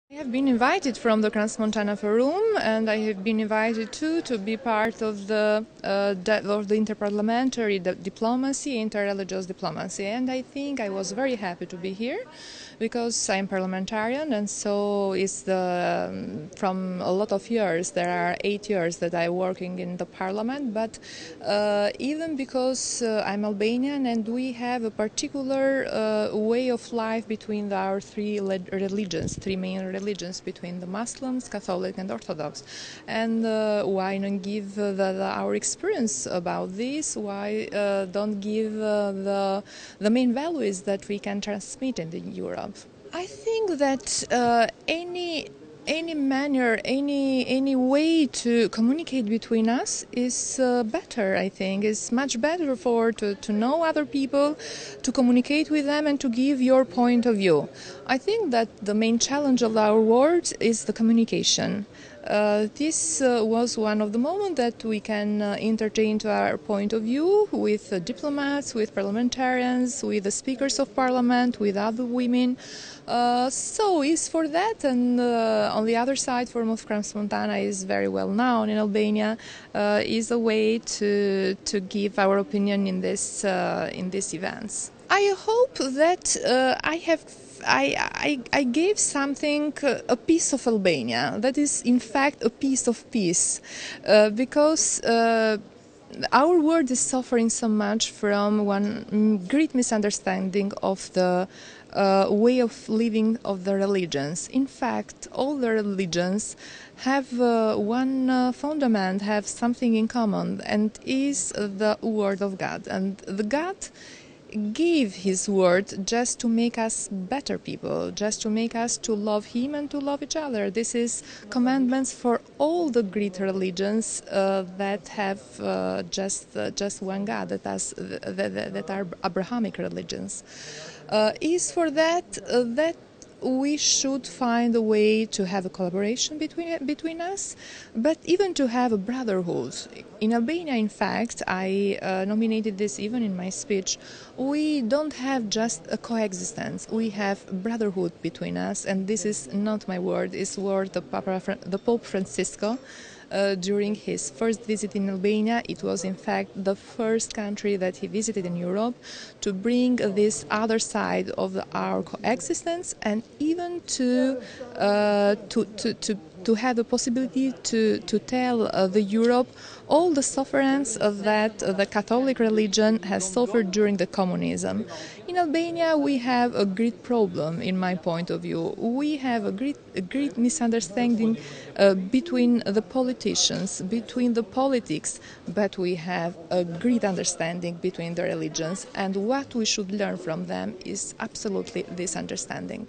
I have been invited from the Transmontana Forum, and I have been invited too to be part of the interparliamentary diplomacy, interreligious diplomacy. And I think I was very happy to be here because I'm parliamentarian, and so it's from a lot of years. There are 8 years that I'm working in the parliament, but even because I'm Albanian and we have a particular way of life between our three main religions, between the Muslims, Catholic and Orthodox. And why not give our experience about this? Why don't give the main values that we can transmit in Europe? I think that any manner, any way to communicate between us is better. I think it's much better to know other people, to communicate with them, and to give your point of view. I think that the main challenge of our world is the communication. This was one of the moments that we can entertain to our point of view with diplomats, with parliamentarians, with the speakers of parliament, with other women. So it's for that, and on the other side, Forum of Transmontana is very well known in Albania. Is a way to give our opinion in these events. I hope that I gave something, a piece of Albania, that is in fact a piece of peace, because our world is suffering so much from one great misunderstanding of the way of living of the religions. In fact, all the religions have one fundament, have something in common, and is the Word of God. And the God gave His Word just to make us better people, just to make us to love Him and to love each other. This is commandments for all the great religions that have just one God, that are Abrahamic religions. Is for that we should find a way to have a collaboration between us, but even to have a brotherhood. In Albania, in fact, I nominated this even in my speech, we don't have just a coexistence, we have brotherhood between us, and this is not my word, it's word of the Pope Francisco. During his first visit in Albania, it was in fact the first country that he visited in Europe to bring this other side of our coexistence, and even to have the possibility to tell the Europe all the sufferance that the Catholic religion has suffered during the communism. In Albania, we have a great problem, in my point of view. We have a great misunderstanding between the politicians, between the politics, but we have a great understanding between the religions, and what we should learn from them is absolutely this understanding.